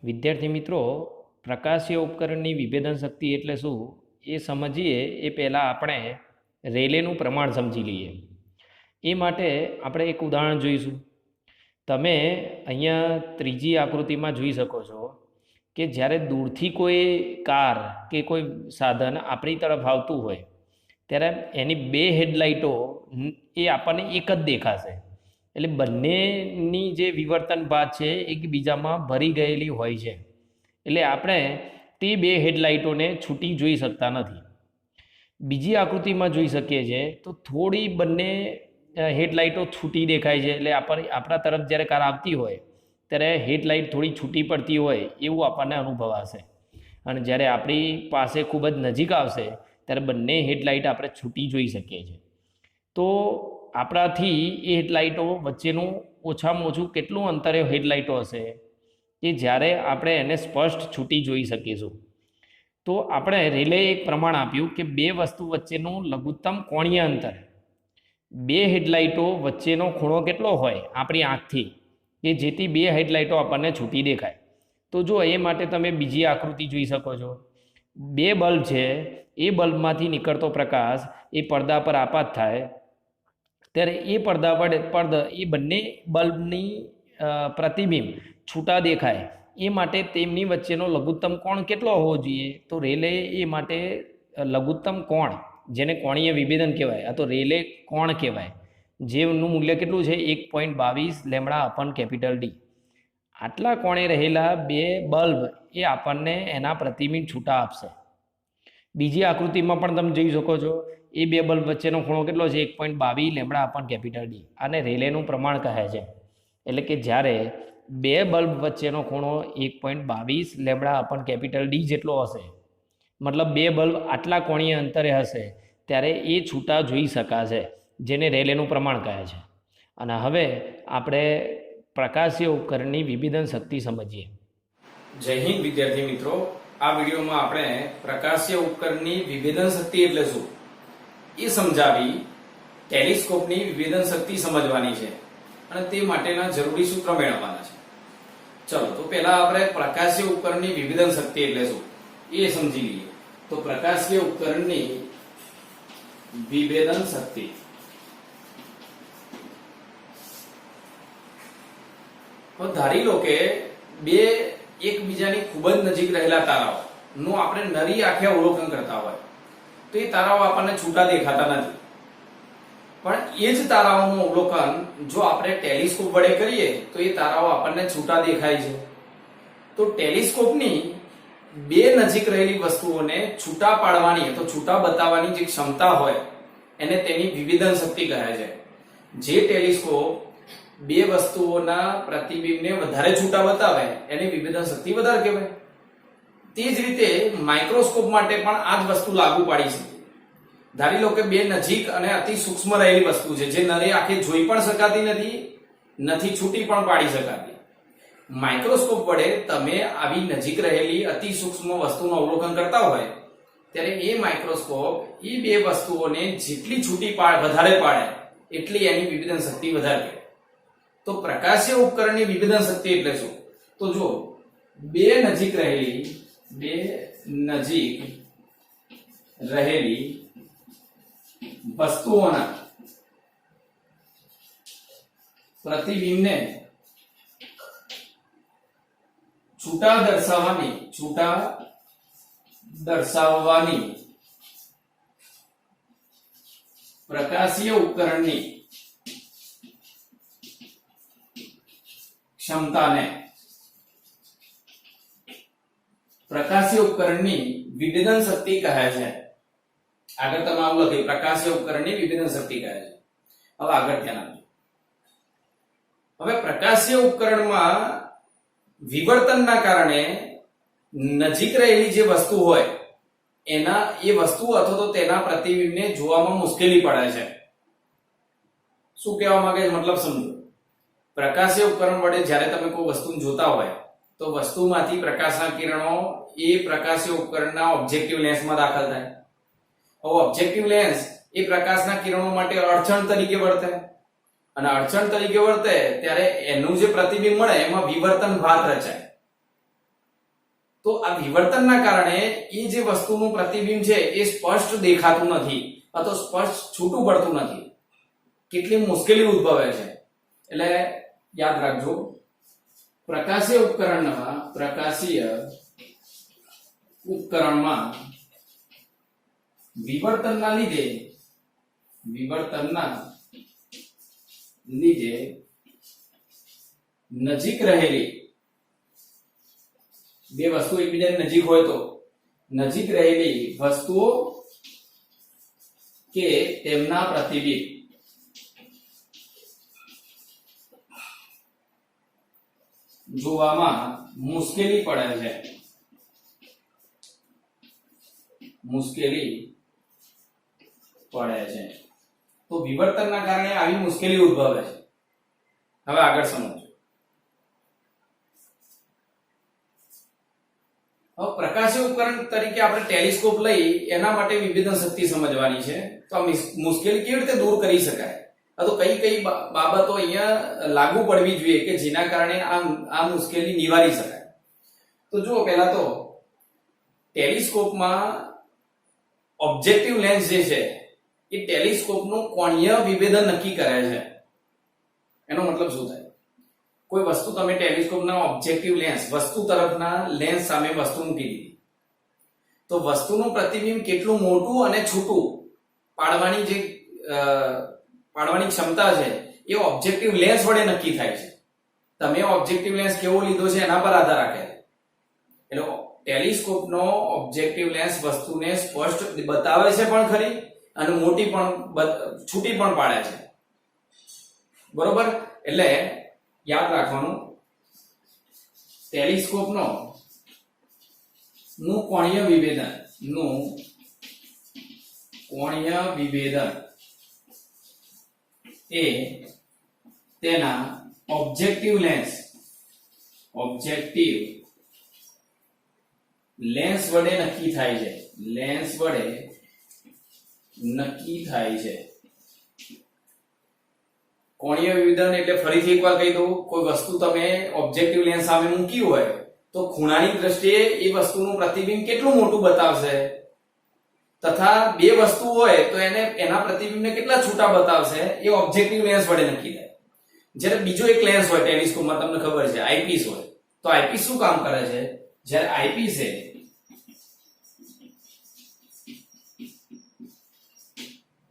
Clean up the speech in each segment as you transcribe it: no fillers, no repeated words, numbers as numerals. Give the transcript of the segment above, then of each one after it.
વિદ્યાર્થી મિત્રો, પ્રકાશીય ઉપકરણની વિભેદન શક્તિ એટલે શું એ સમજીએ એ પહેલાં આપણે રેલેનું પ્રમાણ સમજી લઈએ. એ માટે આપણે એક ઉદાહરણ જોઈશું. તમે અહીંયા ત્રીજી આકૃતિમાં જોઈ શકો છો કે જ્યારે દૂરથી કોઈ કાર કે કોઈ સાધન આપણી તરફ આવતું હોય ત્યારે એની બે હેડલાઇટો એ આપણને એક જ દેખાશે. એટલે બંનેની જે વિવર્તન ભાત છે એકબીજામાં ભરી ગયેલી હોય છે. એટલે આપણે તે બે હેડલાઇટોને છૂટી જોઈ શકતા નથી. બીજી આકૃતિમાં જોઈ શકીએ છીએ તો થોડી બંને હેડલાઇટો છૂટી દેખાય છે. એટલે આપણા તરફ જ્યારે કાર આવતી હોય ત્યારે હેડલાઇટ થોડી છૂટી પડતી હોય એવું આપણને અનુભવાશે. અને જ્યારે આપણી પાસે ખૂબ જ નજીક આવશે ત્યારે બંને હેડલાઇટ આપણે છૂટી જોઈ શકીએ છીએ. તો આપણાથી એ હેડલાઇટો વચ્ચેનું ઓછામાં ઓછું કેટલું અંતરે હેડલાઇટો હશે કે જ્યારે આપણે એને સ્પષ્ટ છૂટી જોઈ શકીશું. તો આપણે રેલે એક પ્રમાણ આપ્યું કે બે વસ્તુ વચ્ચેનું લઘુત્તમ કોણીય અંતર, બે હેડલાઇટો વચ્ચેનો ખૂણો કેટલો હોય આપણી આંખથી કે જેથી બે હેડલાઇટો આપણને છૂટી દેખાય. તો જો એ માટે તમે બીજી આકૃતિ જોઈ શકો છો. બે બલ્બ છે, એ બલ્બમાંથી નીકળતો પ્રકાશ એ પડદા પર આપાત થાય ત્યારે એ પડદા એ બંને બલ્બની પ્રતિબિંબ છૂટા દેખાય. એ માટે તેમની વચ્ચેનો લઘુત્તમ કોણ કેટલો હોવો જોઈએ? તો રેલે એ માટે લઘુત્તમ કોણ, જેને કોણીય વિભેદન કહેવાય, આ તો રેલે કોણ કહેવાય, જેનું મૂલ્ય કેટલું છે 1.22 લેમ્બડા અપન કેપિટલ ડી. આટલા કોણે રહેલા બે બલ્બ એ આપણને એના પ્રતિબિંબ છૂટા આપશે. બીજી આકૃતિમાં પણ તમે જોઈ શકો છો એ બે બલ્બ વચ્ચેનો ખૂણો કેટલો છે 1.22 લેમ્બડા અપન કેપિટલ ડી. આને રેલેનું પ્રમાણ કહે છે. એટલે કે જ્યારે બે બલ્બ વચ્ચેનો ખૂણો 1.22 લેમ્બડા અપન કેપિટલ ડી જેટલો હશે, મતલબ બે બલ્બ આટલા કોણીય અંતરે હશે ત્યારે એ છૂટા જોઈ શકાશે, જેને રેલેનું પ્રમાણ કહે છે. અને હવે આપણે પ્રકાશીય ઉપકરણની વિભેદન શક્તિ સમજીએ. જય હિન્દ વિદ્યાર્થી મિત્રો, આ વિડીયોમાં આપણે પ્રકાશીય ઉપકરણની વિભેદન શક્તિ એટલે શું એ સમજાવી ટેલિસ્કોપની વિભેદન શક્તિ સમજવાની છે અને તે માટેના જરૂરી સૂત્ર મેળવવાના છે. ચલો, તો પહેલા આપણે પ્રકાશીય ઉપકરણની વિભેદન શક્તિ એટલે શું એ સમજી લઈએ. તો પ્રકાશીય ઉપકરણની વિભેદન શક્તિ ધારી લો કે બે એકબીજાની ખૂબ જ નજીક રહેલા તારાઓ નું આપણે નરી આંખે અવલોકન કરતા હોય તો એ તારાઓ આપણને છૂટા દેખાતા નથી. પણ એ જ તારાઓનું અવલોકન જો આપણે ટેલિસ્કોપ વડે કરીએ તો એ તારાઓ આપણને છૂટા દેખાય છે. તો ટેલિસ્કોપની બે નજીક રહેલી વસ્તુઓને છૂટા પાડવાની તો છૂટા બતાવવાની જે ક્ષમતા હોય એને તેની વિભેદન શક્તિ કહે છે. જે ટેલિસ્કોપ બે વસ્તુઓના પ્રતિબિંબને વધારે છૂટા બતાવે એની વિભેદન શક્તિ વધારે કહેવાય. તે જ રીતે માઇક્રોસ્કોપ માટે પણ આ જ વસ્તુ લાગુ પાડી છે. ધારી લો કે બે નજીક અને અતિ સૂક્ષ્મ રહેલી વસ્તુ છે જે નરી આંખે જોઈ પણ શકાતી નથી છૂટી પણ પાડી શકાતી. માઇક્રોસ્કોપ વડે તમે આવી નજીક રહેલી અતિ સૂક્ષ્મ વસ્તુનું અવલોકન કરતા હોય ત્યારે એ માઇક્રોસ્કોપ એ બે વસ્તુઓને જેટલી છૂટી વધારે પાડે એટલી એની વિભેદન શક્તિ વધારે. તો પ્રકાશીય ઉપકરણની વિભેદન શક્તિ એટલે શું? તો જો બે નજીક રહેલી વસ્તુઓના પ્રતિબિંબને છૂટા દર્શાવવાની પ્રકાશીય ઉપકરણની ક્ષમતાને પ્રકાશીય ઉપકરણની વિભેદન શક્તિ કહે છે. આગળ તમે આવું લખ્યું, પ્રકાશીય ઉપકરણની વિભેદન શક્તિ કહે છે. હવે આગળ ધ્યાન આપજો. હવે પ્રકાશીય ઉપકરણમાં વિવર્તનના કારણે નજીક રહેલી જે વસ્તુ હોય એ વસ્તુ અથવા તો તેના પ્રતિબિંબને જોવામાં મુશ્કેલી પડે છે. શું કહેવા માંગે છે મતલબ સમજો. પ્રકાશીય ઉપકરણ વડે જ્યારે તમે કોઈ વસ્તુને જોતા હોય તો વસ્તુમાંથી પ્રકાશના કિરણો એ પ્રકાશીય ઉપકરણના ઓબ્જેક્ટિવ લેન્સમાં દાખલ થાય. હવે ઓબ્જેક્ટિવ લેન્સ એ પ્રકાશના કિરણો માટે અડચણ તરીકે વર્તે અને અડચણ તરીકે વર્તે ત્યારે એનું જે પ્રતિબિંબ મળે એમાં વિવર્તન ભાત રચાય. તો આ વિવર્તનના કારણે એ જે વસ્તુનું પ્રતિબિંબ છે એ સ્પષ્ટ દેખાતું નથી અથવા સ્પષ્ટ છૂટું પડતું નથી. કેટલી મુશ્કેલી ઉદ્ભવે છે. એટલે યાદ રાખજો, પ્રકાશીય ઉપકરણમાં વિવર્તનના લીધે નજીક રહેલી બે વસ્તુ એકબીજાની નજીક હોય તો નજીક રહેલી વસ્તુઓ કે તેમના પ્રતિબિંબ જોવામાં મુશ્કેલી પડે છે. તો વિવર્તનના કારણે આવી મુશ્કેલી ઉદ્ભવે છે. હવે આગળ સમજો. હવે પ્રકાશીય ઉપકરણ તરીકે આપણે ટેલિસ્કોપ લઈ એના માટે વિભેદન શક્તિ સમજવાની છે. તો આ મુશ્કેલી કેવી રીતે દૂર કરી શકાય, તો કઈ બાબતો અહીંયા લાગુ પડવી જોઈએ કે જેના કારણે આ મુશ્કેલી નિવારી શકાય. તો જુઓ, પહેલા તો ટેલિસ્કોપમાં ઓબ્જેક્ટિવ લેન્સ જે છે એ ટેલિસ્કોપનું કોણીય વિભેદન નક્કી કરે છે. એનો મતલબ શું થાય? કોઈ વસ્તુ તમે ટેલિસ્કોપના ઓબ્જેક્ટિવ લેન્સ, વસ્તુ તરફના લેન્સ સામે વસ્તુ મૂકી દીધી, તો વસ્તુનું પ્રતિબિંબ કેટલું મોટું અને છૂટું પાડવાની ક્ષમતા છે એ ઓબ્જેક્ટિવ લેન્સ વડે નક્કી થાય છે. તમે ઓબ્જેક્ટિવ લેન્સ કેવો લીધો છે એના પર આધાર રાખે છે. એટલે ટેલિસ્કોપનો ઓબ્જેક્ટિવ લેન્સ વસ્તુને સ્પષ્ટ બતાવે છે પણ ખરી અને મોટી પણ છૂટી પણ પાડે છે. બરોબર? એટલે યાદ રાખવાનું, ટેલિસ્કોપનો કોણીય વિભેદન એ તેના ઓબ્જેક્ટિવ લેન્સ વડે નક્કી થાય છે. કોણીય વિભેદન એટલે ફરીથી એકવાર કહી દઉં, કોઈ વસ્તુ તમે ઓબ્જેક્ટિવ લેન્સ સામે મૂકી હોય તો ખૂણાની દ્રષ્ટિએ એ વસ્તુનું પ્રતિબિંબ કેટલું મોટું બતાવશે, તથા બે વસ્તુ હોય તો એના પ્રતિબિંબને કેટલા છૂટા બતાવશે એ ઓબ્જેક્ટિવ લેન્સ વડે નક્કી થાય. જ્યારે બીજો એક લેન્સ હોય ટેલિસ્કોપમાં, તમને ખબર છે આઈપીસ હોય, તો આઈપીસ શું કામ કરે છે? જ્યારે આઈપીસ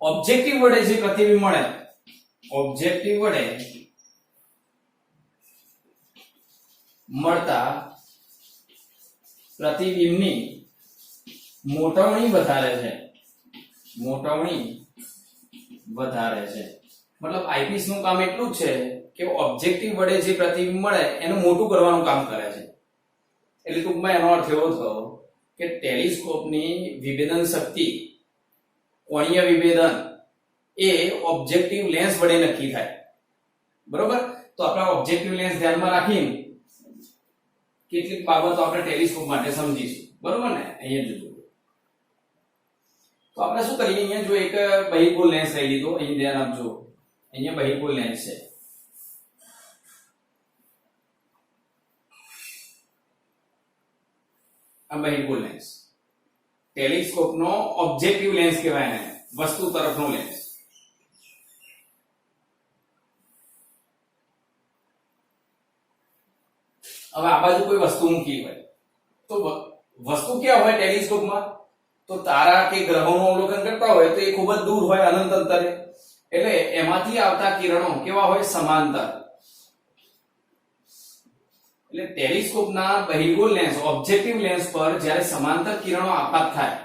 ઓબ્જેક્ટિવ વડે જે પ્રતિબિંબ મળે, ઓબ્જેક્ટિવ વડે મળતા પ્રતિબિંબની મોટવણી વધારે છે. મતલબ આઈપીસ નું કામ એટલું જ છે કે ઓબ્જેક્ટિવ વડે જે પ્રતિબિંબ મળે એનું મોટું કરવાનું કામ કરે છે. એટલે ટૂંકમાં એનો અર્થ એવો થયો કે ટેલિસ્કોપની વિભેદન શક્તિ, કોણીય વિભેદન એ ઓબ્જેક્ટિવ લેન્સ વડે નક્કી થાય. બરોબર? તો આપણા ઓબ્જેક્ટિવ લેન્સ ધ્યાનમાં રાખીને કેટલીક બાબતો આપણે ટેલિસ્કોપ માટે સમજીશું. બરોબર ને? અહીંયા જોજો. તો આપણે શું કરીએ, અહીંયા જો એક બહિર્ગોળ લેન્સ લઈ લીધો, અહીં ધ્યાન આપજો, અહીંયા બહિર્ગોળ લેન્સ છે. આ બહિર્ગોળ લેન્સ ટેલિસ્કોપનો ઓબ્જેક્ટિવ લેન્સ કહેવાય ને, વસ્તુ તરફનો લેન્સ. હવે આ બાજુ કોઈ વસ્તુ મૂકી હોય તો વસ્તુ ક્યાં હોય ટેલિસ્કોપમાં? તો તારા કે ગ્રહોનું અવલોકન કરતા હોય તો એ ખૂબ જ દૂર હોય, અનંત અંતરે. એટલે એમાંથી આવતા કિરણો કેવા હોય? સમાંતર. એટલે ટેલિસ્કોપના બહિર્ગોળ લેન્સ, ઓબ્જેક્ટિવ લેન્સ પર જ્યારે સમાંતર કિરણો આપાત થાય,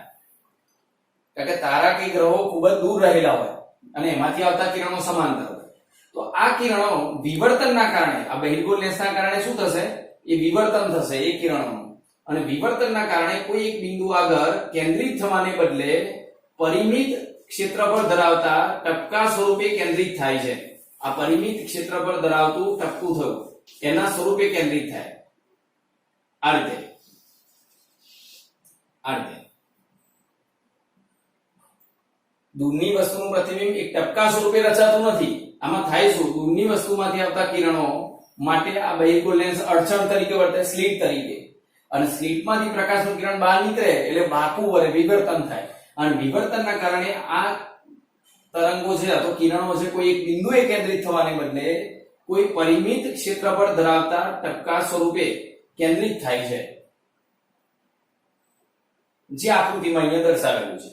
કારણ કે તારા કે ગ્રહો ખૂબ જ દૂર રહેલા હોય અને એમાંથી આવતા કિરણો સમાંતર હોય, તો આ કિરણો વિવર્તનના કારણે, આ બહિર્ગોળ લેન્સના કારણે શું થશે? એ વિવર્તન થશે એ કિરણોનું. અને વિવર્તનના કારણે કોઈ એક બિંદુ આગળ કેન્દ્રિત થવાને બદલે પરિમિત ક્ષેત્રફળ ધરાવતા ટપકા સ્વરૂપે કેન્દ્રિત થાય છે. આ પરિમિત ક્ષેત્રફળ ધરાવતું ટપકું થયું એના સ્વરૂપે કેન્દ્રિત થાય. આ રીતે દૂરની વસ્તુનું પ્રતિબિંબ એક ટપકા સ્વરૂપે રચાતું નથી. આમાં થાય શું? દૂરની વસ્તુમાંથી આવતા કિરણો માટે આ બહિર્ગોળ લેન્સ અડચણ તરીકે વર્તે, સ્લિટ તરીકે. અને સ્લિટમાંથી પ્રકાશનું કિરણ બહાર નીકળે એટલે બાકુ વડે વિવર્તન થાય અને વિવર્તનના કારણે આ તરંગો છે અથવા કિરણો છે કોઈ એક બિંદુએ કેન્દ્રિત થવાને બદલે કોઈ પરિમિત ક્ષેત્રફળ ધરાવતા ટપકા સ્વરૂપે કેન્દ્રિત થાય છે, જે આકૃતિમાં અહીંયા દર્શાવેલું છે.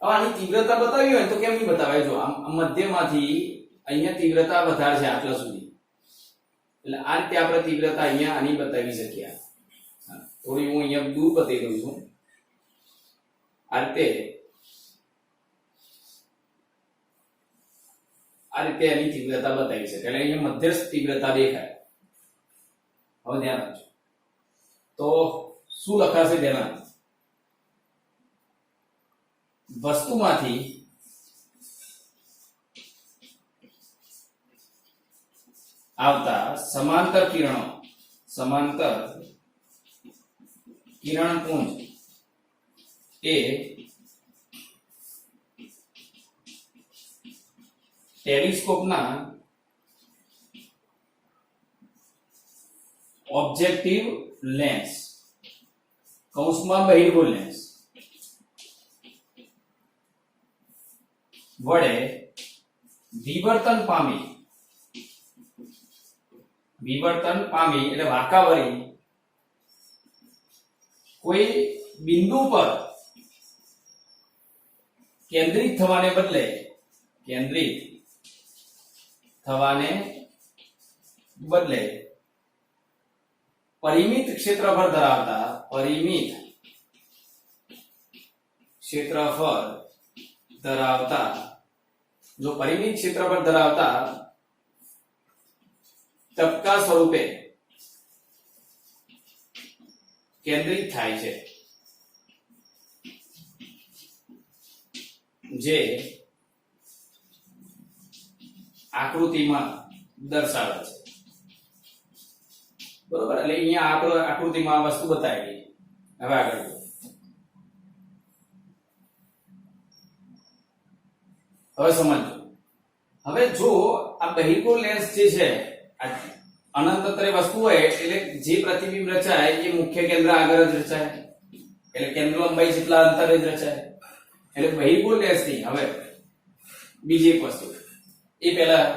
હવે આની તીવ્રતા બતાવી હોય તો કેમ નહીં બતાવે? જો આમ મધ્યમાંથી અહીંયા તીવ્રતા વધારે છે આટલા સુધી, એટલે આ રીતે આપણે તીવ્રતા અહીંયા આની બતાવી શકીએ. થોડી હું અહીંયા દૂર બતાવી દઉં છું. આ રીતે એની તીવ્રતા બતાવી શકે, એટલે અહીંયા મધ્યસ્થ તીવ્રતા દેખાય. હવે ધ્યાન રાખજો. તો શું લખાશે તેના? વસ્તુમાંથી આવતા સમાંતર કિરણપુંજ એ ટેલિસ્કોપના ઓબ્જેક્ટિવ લેન્સ કૌંસમાં બહિર્ગોળ લેન્સ વડે વિવર્તન પામી એટલે વાંકાવળી કોઈ બિંદુ પર કેન્દ્રિત થવાને બદલે પરિમિત ક્ષેત્રફળ ધરાવતા ટપકા સ્વરૂપે કેન્દ્રિત થાય છે, જે આકૃતિમાં દર્શાવે છે. બરોબર, એટલે અહીંયા આકૃતિમાં આ વસ્તુ બતાવી. હવે આગળ સમજો. હવે જો આ બહિર્ગોળ લેન્સ જે છે અનંત અંતરે વસ્તુ હોય એટલે જે પ્રતિબિંબ રચાય એ મુખ્ય કેન્દ્ર આગળ જ રચાય, એટલે કેન્દ્ર લંબાઈ જેટલા અંતરે જ રચાય. એટલે બહિર્ગોળ લેન્સ ની હવે બીજી એક વસ્તુ એ પહેલા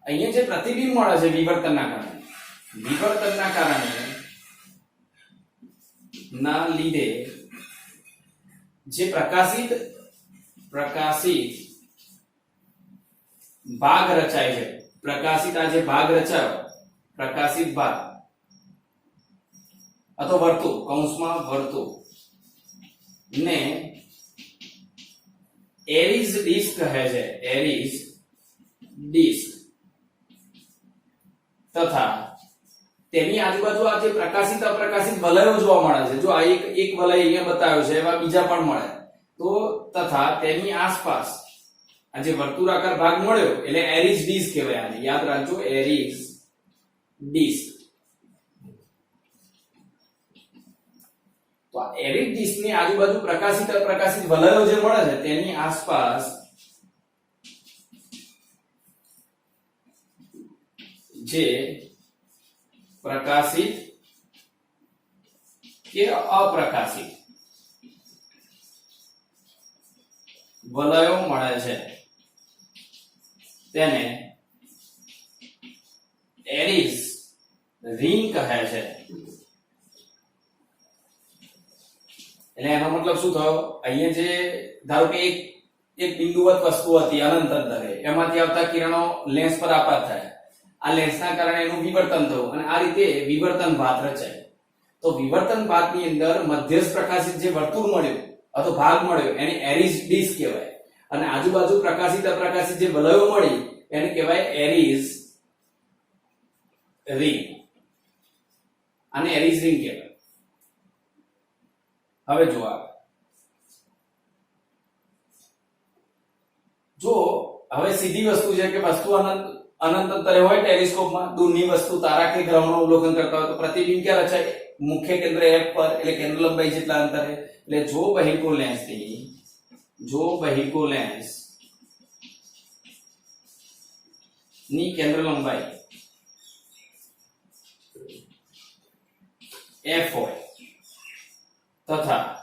અહીંયા જે પ્રતિબિંબ મળે છે વિવર્તનના કારણે ના લીધે જે પ્રકાશિત ભાગ રચાય છે, પ્રકાશિત ભાગ અથવા વર્તુળ કૌંસમાં વર્તુળ ને એરીઝ ડિસ્ક કહે છે. એરીઝ ડિસ્ક તથા તેની આજુબાજુ આ જે પ્રકાશિત અપ્રકાશિત વલયો જોવા મળે છે. જો આ એક વલય અહીંયા બતાવ્યો છે, એવા બીજા પણ મળે. તો તથા તેની આસપાસ આ જે વર્તુળાકાર ભાગ મળ્યો એટલે એરીઝ ડિસ્ક કહેવાય. આને યાદ રાખજો, એરીઝ ડિસ્ક. તો આ એરીઝ ડિસ્ક ની આજુબાજુ પ્રકાશિત અપ્રકાશિત વલયો જે મળે છે તેની આસપાસ જે પ્રકાશિત કે અપ્રકાશિત વલયો મળે છે તેને એરીઝ રિંગ કહે છે. એટલે એનો મતલબ શું થયો? અહીંયા જે ધારો કે એક બિંદુવત વસ્તુ હતી અનંત અંતરે, એમાંથી આવતા કિરણો લેન્સ પર આપાત થાય. આ લેન્સના કારણે એનું વિવર્તન થયું અને આ રીતે વિવર્તન ભાત રચાય. તો વિવર્તન ભાતની અંદર મધ્યસ્થ પ્રકાશિત જે વર્તુળ મળ્યું અથવા ભાગ મળ્યો એને એરીઝ ડિસ્ક કહેવાય, અને આજુબાજુ પ્રકાશિત અપ્રકાશિત જે વલયો મળી એને કહેવાય એરીઝ રિંગ. આને એરીઝ રિંગ કહેવાય. હવે જો હવે સીધી વસ્તુ છે કે વસ્તુ અનંત અંતરે હોય ટેલિસ્કોપમાં, દૂરની વસ્તુ તારા કે ગ્રહનું અવલોકન કરતા હોય તો પ્રતિબિંબ ક્યાં રચાય? મુખ્ય કેન્દ્ર F પર, એટલે કેન્દ્ર લંબાઈ જેટલા અંતરે. એટલે જો બહિર્ગોળ લેન્સ ની કેન્દ્ર લંબાઈ F હોય તથા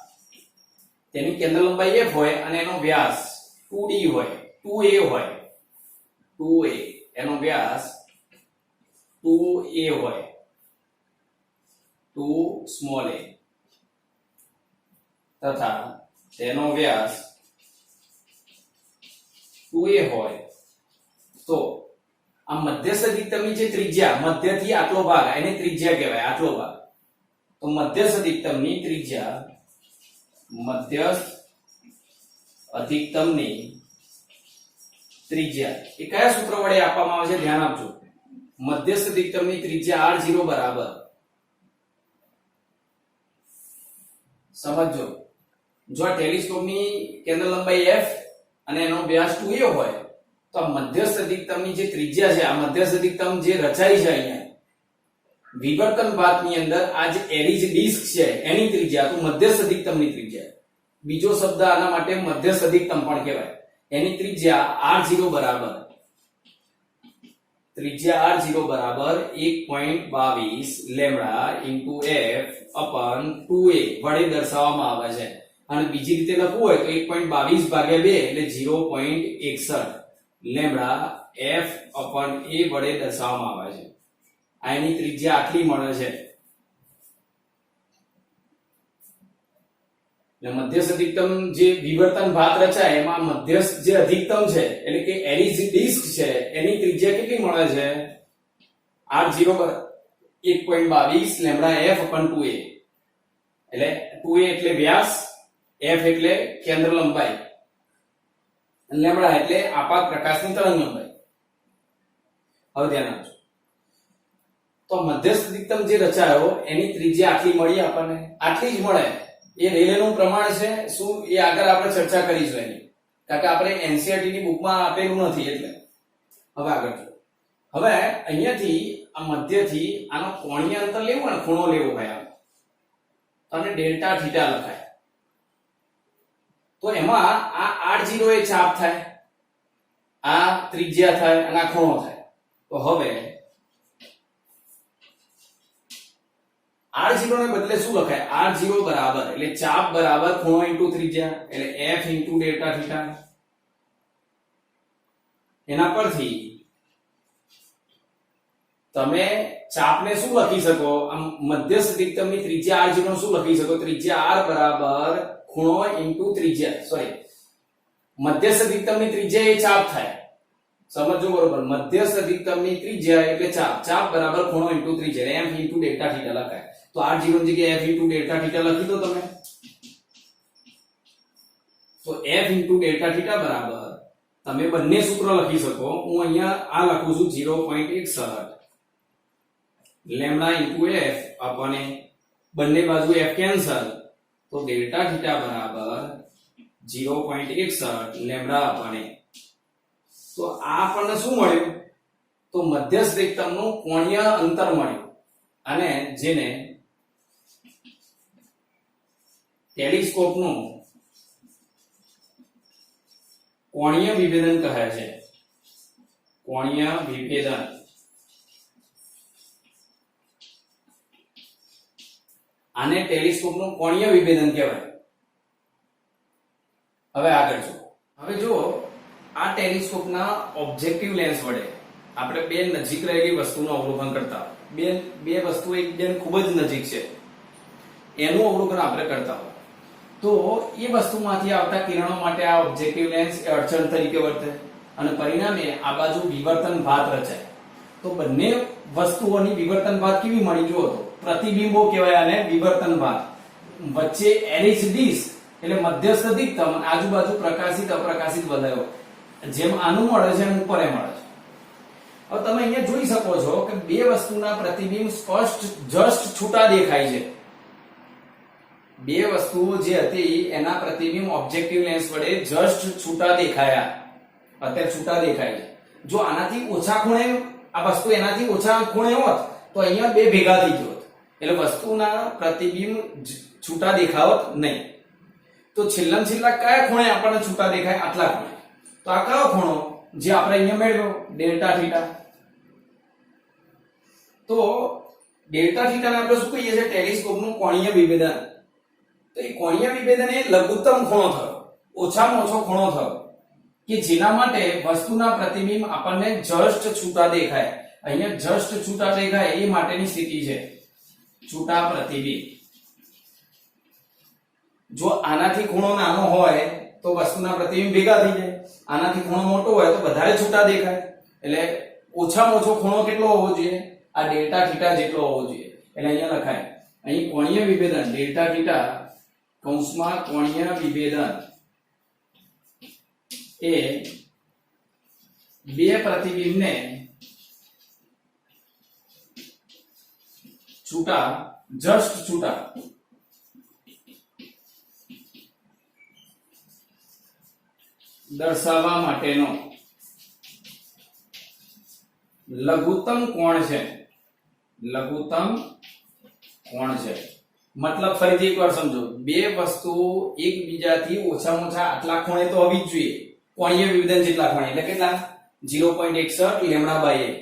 તેની કેન્દ્ર લંબાઈ f હોય અને એનો વ્યાસ 2d હોય 2a હોય 2a એનો વ્યાસ 2a હોય 2 સ્મોલ a તથા તેનો વ્યાસ 2a હોય તો આ મધ્યસ્થ અધિકતમની જે ત્રિજ્યા મધ્યથી આટલો ભાગ એને ત્રિજ્યા કહેવાય આટલો ભાગ તો મધ્યસ્થ અધિકતમની ત્રિજ્યા મધ્યસ્થ અધિકતમની ત્રિજ્યા એ કયા સૂત્ર વડે આપવામાં આવે છે ધ્યાન આપજો મધ્યસ્થ અધિકતમની ત્રિજ્યા r0 બરાબર સમજો જો આ ટેલિસ્કોપની કેન્દ્ર લંબાઈ f અને એનો વ્યાસ 2a હોય તો આ મધ્યસ્થ અધિકતમની જે ત્રિજ્યા છે આ મધ્યસ્થ અધિકતમ જે રચાઈ છે અહીંયા વિવર્તન ભાતની અંદર આ જે એરી ડિસ્ક છે એની ત્રિજ્યા તો મધ્યસ્થ અધિકતમની ત્રિજ્યા બીજો શબ્દ આના માટે મધ્યસ્થ અધિકતમ પણ કહેવાય એની ત્રિજ્યા r0 બરાબર ત્રિજ્યા r0 બરાબર 1.22 લેમ્ડા ઇન્ટુ f અપન 2a વડે દર્શાવવામાં આવે છે અને બીજી રીતે લખવું હોય તો 1.22 ભાગ્યા 2 એટલે 0.61 લેમ્ડા f અપન a વડે દર્શાવવામાં આવે છે આ એની ત્રિજ્યા આટલી મળે છે મધ્યસ્થ અધિકતમ જે વિવર્તન ભાત રચાય એમાં મધ્યસ્થ જે અધિકતમ છે એટલે કે એરી ડિસ્ક છે એની ત્રિજ્યા કેટલી મળે છે r0 1.22 લેમ્ડા f અપન 2a એટલે 2a એટલે વ્યાસ f એટલે કેન્દ્ર લંબાઈ અને લેમ્ડા એટલે આપાત પ્રકાશની તરંગ લંબાઈ હવે ધ્યાન આપજો તો મધ્યસ્થ અધિકતમ જે રચાયો એની ત્રિજ્યા આટલી મળી આપણને આટલી જ મળે એ રેલેનું પ્રમાણ છે શું એ આગળ આપણે ચર્ચા કરીશું એની કારણ કે આપણે એનસીઈઆરટી ની બુકમાં આપેલું નથી એટલે હવે આગળ જો હવે અહીંયાથી આ મધ્યથી આનો કોણીય અંતર લેવું ને ખૂણો લેવો હોય અને ડેલ્ટા થીટા લખાય તો એમાં આ r0 એ ચાપ થાય આ ત્રિજ્યા થાય અને આ ખૂણો થાય તો હવે r0 ને બદલે શું લખાય r0 બરાબર એટલે ચાપ બરાબર ખૂણો ઇન્ટુ ત્રિજ્યા એટલે f ઇન્ટુ ડેલ્ટા થીટા એના પરથી તમે ચાપને શું લખી શકો આમ મધ્યસ્થ અધિકતમની ત્રિજ્યા r0 નું શું લખી શકો ત્રિજ્યા r બરાબર ખૂણો ઇન્ટુ ત્રિજ્યા સોરી મધ્યસ્થ અધિકતમની ત્રિજ્યા એ ચાપ થાય સમજો બરોબર મધ્યસ્થ અધિકતમની ત્રિજ્યા એટલે ચાપ બરાબર ખૂણો ઇન્ટુ ત્રિજ્યા f ઇન્ટુ ડેલ્ટા થીટા લખાય તો r0 ની જગ્યાએ f ઇન્ટુ ડેલ્ટા થીટા લખી દો તમે તો f ઇન્ટુ ડેલ્ટા થીટા બરાબર તમે બંને સૂત્ર લખી શકો હું અહીંયા આ લખું છું 0.61 લેમ્ડા ઇન્ટુ f અપને બંને બાજુ f કેન્સલ તો ડેલ્ટા થીટા બરાબર 0.61 લેમ્ડા અપને તો આ આપણને શું મળ્યું તો મધ્યસ્થ અધિકતમનું કોણીય અંતર મળ્યું અને જેને ટેલિસ્કોપનું કોણીય વિભેદન કહે છે કોણીય વિભેદન આને ટેલિસ્કોપનું કોણીય વિભેદન કહેવાય હવે આગળ જો આ ટેલિસ્કોપના ઓબ્જેક્ટિવ લેન્સ વડે આપણે બે નજીક રહેલી વસ્તુનું અવલોકન કરતા બે વસ્તુ એકબીજાની ખૂબ જ નજીક છે એનું અવલોકન આપણે કરતા હોય તો એ વસ્તુમાંથી આવતા કિરણો માટે આ ઓબ્જેક્ટિવ લેન્સ એ અડચણ તરીકે વર્તે અને પરિણામે આ બાજુ વિવર્તન ભાત રચાય તો બંને વસ્તુઓની વિવર્તન ભાત કેવી મળી જુઓ તો પ્રતિબિંબો કહેવાય અને વિવર્તન ભાત વચ્ચે એરિચ ડિસ્ક એટલે મધ્યસ્થ અધિકતમ અને આજુબાજુ પ્રકાશિત અપ્રકાશિત વલયો જેમ આનું મળે છે એમ ઉપર એ મળે છે હવે તમે અહીંયા જોઈ શકો છો કે બે વસ્તુના પ્રતિબિંબ સ્પષ્ટ જસ્ટ છૂટા દેખાય છે બે વસ્તુઓ જે હતી એના પ્રતિબિંબ ઓબ્જેક્ટિવ લેન્સ વડે જસ્ટ છૂટા દેખાયા અત્યારે છૂટા દેખાય છે જો આનાથી ઓછા ખૂણે આ વસ્તુ એનાથી ઓછા ખૂણે હોત તો અહીંયા બે ભેગા થઈ જોત એટલે વસ્તુના પ્રતિબિંબ છૂટા દેખાવત નહીં તો છેલ્લા કયા ખૂણે આપણને છૂટા દેખાય આટલા ખૂણે તો આ કયો ખૂણો જે આપણે અહીંયા મેળવ્યો ડેલ્ટા થીટા તો ડેલ્ટા થીટાને આપણે શું કહીએ છીએ ટેલિસ્કોપનું કોણીય વિભેદન તો એ કોણીય વિભેદન એ લઘુત્તમ ખૂણો થયો, ઓછામાં ઓછો ખૂણો થયો કે જેના માટે વસ્તુના પ્રતિબિંબ આપણને જસ્ટ છૂટા દેખાય. અહીંયા જસ્ટ છૂટા દેખાય એ માટેની સ્થિતિ છે છૂટા પ્રતિબિંબ. જો આનાથી ખૂણો નાનો હોય તો વસ્તુના પ્રતિબિંબ ભેગા થઈ જાય, આનાથી ખૂણો મોટો હોય તો વધારે છૂટા દેખાય. એટલે ઓછામાં ઓછો ખૂણો કેટલો હોવો જોઈએ? આ ડેલ્ટા થીટા જેટલો હોવો જોઈએ. એટલે અહીંયા લખાય અહીં કોણીય વિભેદન ડેલ્ટા થીટા કૌંસમાં કોણીય વિભેદન એ બે પ્રતિબિંબને છૂટા જસ્ટ છૂટા દર્શાવવા માટેનો લઘુત્તમ કોણ છે. લઘુત્તમ કોણ છે મતલબ ફરીથી એકવાર સમજો, બે વસ્તુઓ એકબીજાથી ઓછામાં ઓછા આટલા ખૂણે તો હોવી જ જોઈએ. કોણીય વિભેદન જેટલા ખૂણે એટલે કેટલા? 0.61 લેમ્ડા બાય a.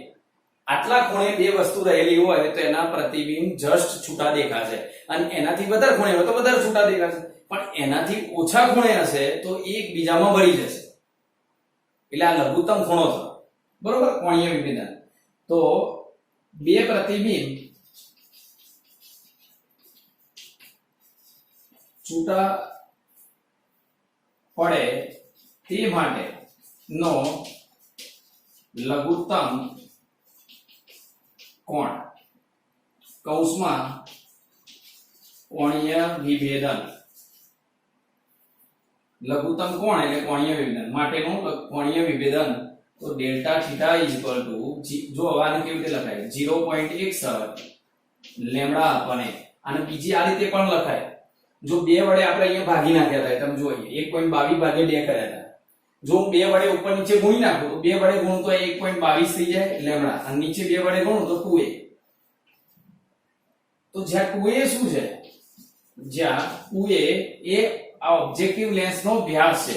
આટલા ખૂણે બે વસ્તુ રહેલી હોય તો એના પ્રતિબિંબ જસ્ટ છૂટા દેખાશે, અને એનાથી વધારે ખૂણે હોય તો વધારે છૂટા દેખાશે. પણ એનાથી ઓછા ખૂણે હશે તો એકબીજામાં ભળી જશે. એટલે આ લઘુત્તમ ખૂણો થયો, બરોબર, કોણીય વિભેદન. તો બે પ્રતિબિંબ છૂટા પડે તે માટે નો લઘુત્તમ કોણ કૌંસમાં કોણીય વિભેદન. લઘુત્તમ કોણ એટલે કોણીય વિભેદન માટેનું કોણીય વિભેદન. તો delta theta is equal to, જો આને કેવી રીતે લખાય? 0.61 લેમ્ડા અપન a. અને બીજી આ રીતે પણ લખાય. જો બે વડે આપણે અહીંયા ભાગી નાખ્યા હતા, તમે જોઈએ 1.22 ભાગે 2 કર્યા હતા. જો હું બે વડે ઉપર નીચે ગુણી નાખું તો બે વડે ગુણું તો 1.22 થઈ જાય લેમ્ડા, અને નીચે બે વડે ગુણું તો 2a. તો જ્યાં 2a શું છે? જ્યાં 2a એ આ ઓબ્જેક્ટિવ લેન્સનો વ્યાસ છે.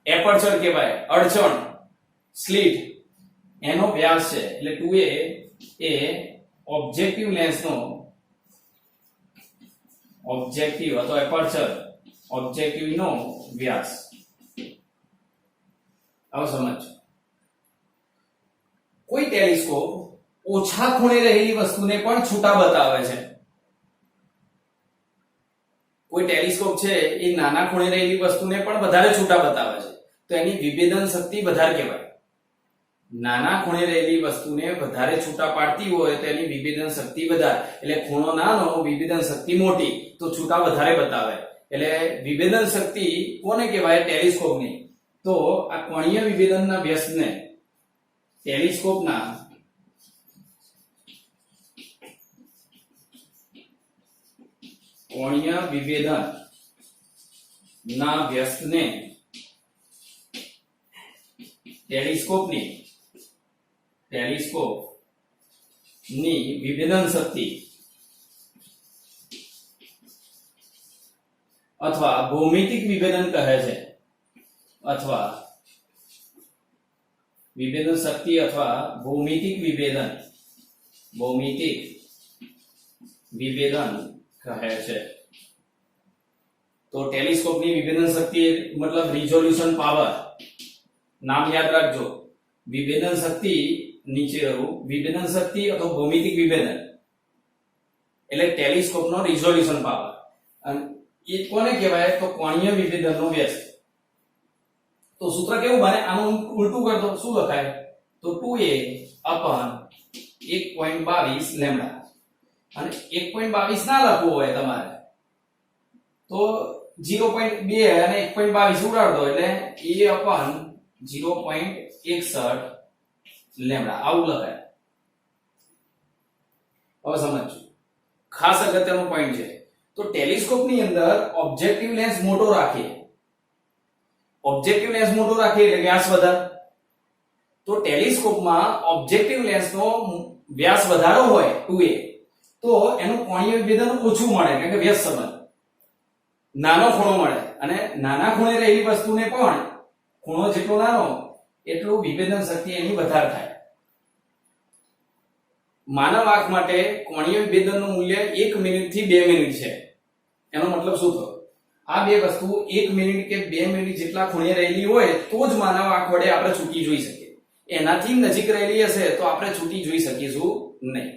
એપર્ચર કહેવાય, અડચણ, સ્લિટ, એનો વ્યાસ છે. એટલે 2a એ ઓબ્જેક્ટિવ લેન્સનો, ઓબ્જેક્ટિવ અથવા એપર્ચર ઓબ્જેક્ટિવ નો વ્યાસ. આવો સમજો. કોઈ ટેલિસ્કોપ ઓછા ખૂણે રહેલી વસ્તુને પણ છૂટા બતાવે છે. કોઈ ટેલિસ્કોપ છે એ નાના ખૂણે રહેલી વસ્તુને પણ વધારે છૂટા બતાવે છે, તો એની વિભેદન શક્તિ વધારે કહેવાય. નાના ખૂણે રહેલી વસ્તુને વધારે છૂટા પાડતી હોય તો એની વિભેદન શક્તિ વધારે. એટલે ખૂણો નાનો, વિભેદન શક્તિ મોટી, તો છૂટા વધારે બતાવે. એટલે વિભેદન શક્તિ કોને કહેવાય? ટેલિસ્કોપની. તો આ કોણીય વિભેદનના વ્યસ્તને ટેલિસ્કોપના કોણીય વિભેદન ના વ્યસ્તને ટેલિસ્કોપની વિભેદન શક્તિ અથવા ભૌમિતિક વિભેદન કહે છે. અથવા વિભેદન શક્તિ અથવા ભૌમિતિક વિભેદન કહે છે. તો ટેલિસ્કોપની વિભેદન શક્તિ મતલબ રિઝોલ્યુશન પાવર. નામ યાદ રાખજો, વિભેદન શક્તિ નીચે વિભેદન શક્તિ અથવા ભૌમિતિક વિભેદન એટલે ટેલિસ્કોપનો રિઝોલ્યુશન પાવર. અને એ કોને કહેવાય? તો કોણીય વિભેદનનો વ્યસ્ત. તો સૂત્ર કેવું બને? આનું ઉલટું કરતો શું લખાય? તો 2a અપન 1.22 લેમ્ડા. અને 1.22 ના લખવું હોય તમારે તો 0.2 અને 1.22 ઉડાડ દો એટલે a અપન 0.61 લેમ્ડા આવું લખાય. હવે સમજો, ખાસ અગત્યનો પોઈન્ટ છે. તો ટેલિસ્કોપની અંદર ઓબ્જેક્ટિવ લેન્સ મોટો રાખીએ, ઓબ્જેક્ટિવ લેન્સ મોટો રાખીએ એટલે વ્યાસ વધારે. તો ટેલિસ્કોપમાં ઓબ્જેક્ટિવ લેન્સનો વ્યાસ વધારો હોય 2a, તો એનું કોણીય વિભેદન ઓછું મળે, કારણ કે વ્યસ્ત સંબંધ. નાનો ખૂણો મળે, અને નાના ખૂણે રહેલી વસ્તુને પણ ખૂણો જેટલો નાનો એટલું વિભેદન શક્તિ એની વધારે થાય. માનવ આંખ માટે કોણીય વિભેદનનું મૂલ્ય 1 મિનિટ થી 2 મિનિટ છે. એનો મતલબ શું થયો? આ બે વસ્તુ 1 મિનિટ કે 2 મિનિટ જેટલા ખૂણે રહેલી હોય તો જ માનવ આંખ વડે આપણે છૂટી જોઈ શકીએ. એનાથી નજીક રહેલી હશે તો આપણે છૂટી જોઈ શકીશું નહીં.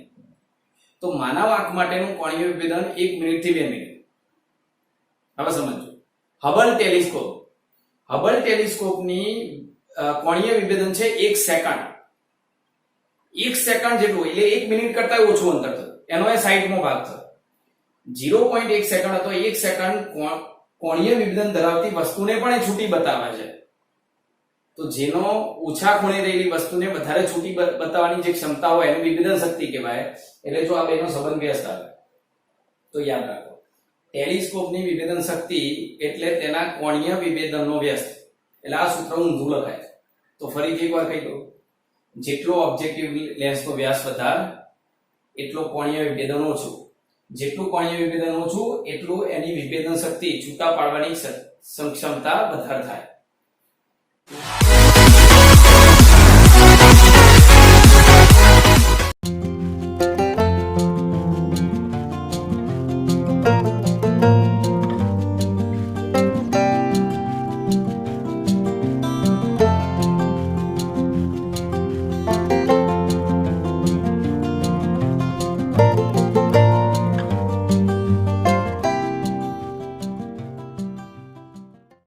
તો માનવ આંખ માટેનું કોણીય વિભેદન 1 મિનિટ થી 2 મિનિટ. હવે સમજો હબલ ટેલિસ્કોપની કોણીય વિભેદન છે 1 સેકન્ડ. 1 સેકન્ડ જેટલું એટલે 1 મિનિટ કરતા ઓછું અંતર થયું. એનો એ સાઈડનો ભાગ થયો. 0.1 સેકન્ડ હતો. 1 સેકન્ડ કોણીય વિભેદન ધરાવતી વસ્તુને પણ એ છૂટી બતાવે છે. તો જેનો ઓછા ખૂણે રહેલી વસ્તુને વધારે છૂટી બતાવવાની જે ક્ષમતા હોય એને વિભેદન શક્તિ કહેવાય. એટલે જો આ બેનો સંબંધ વ્યસ્ત આવે તો યાદ રાખો, ટેલિસ્કોપની વિભેદન શક્તિ એટલે તેના કોણીય વિભેદનનો વ્યસ્ત. એટલે આ સૂત્ર ઊંધું લખાય. તો ફરીથી એકવાર કહી દઉં, જેટલો ઓબ્જેક્ટિવ લેન્સનો વ્યાસ વધારે એટલો કોણીય વિભેદન ઓછું. જેટલું કોણીય વિભેદન ઓછું એટલું એની વિભેદન શક્તિ છૂટા પાડવાની ક્ષમતા વધારે થાય.